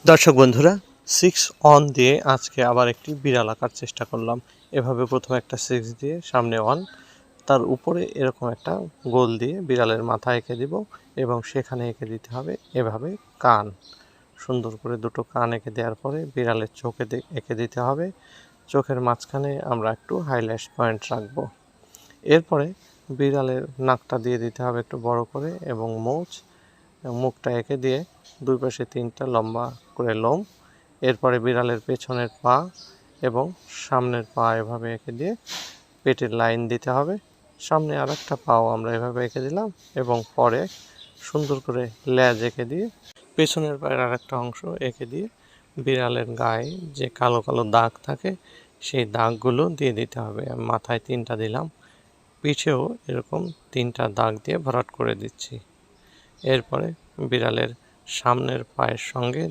দর্শক বন্ধুরা, 6 অন দিয়ে আজকে আবার একটি বিড়াল আঁকার চেষ্টা করলাম। এভাবে প্রথমে একটা 6 দিয়ে সামনে অন, তার উপরে এরকম একটা গোল দিয়ে বিড়ালের মাথা এঁকে দিব এবং সেখানে এঁকে দিতে হবে এভাবে কান। সুন্দর করে দুটো কান এঁকে দেওয়ার পরে বিড়ালের চোখে এঁকে দিতে হবে। চোখের মাঝখানে আমরা একটু হাইলাইট পয়েন্ট রাখবো। এরপরে বিড়ালের নাকটা দিয়ে দিতে হবে একটু বড় করে এবং মুখটা এঁকে দিয়ে দুই পাশে 3টা লম্বা করে লোম। এরপরে বিড়ালের পেছনের পা এবং সামনের পা এভাবে এঁকে দিয়ে পেটের লাইন দিতে হবে। সামনে আরেকটা পাও আমরা এভাবে এঁকে দিলাম এবং পরে সুন্দর করে লেজ এঁকে দিয়ে পেছনের পায়ের আরেকটা অংশ এঁকে দিয়ে বিড়ালের গায়ে যে কালো কালো দাগ থাকে সেই দাগগুলো দিয়ে দিতে হবে। আমি মাথায় 3টা দিলাম, পিঠেও এরকম 3টা দাগ দিয়ে ভরাট করে দিচ্ছি। এরপরে বিড়ালের সামনের পায়ের সঙ্গে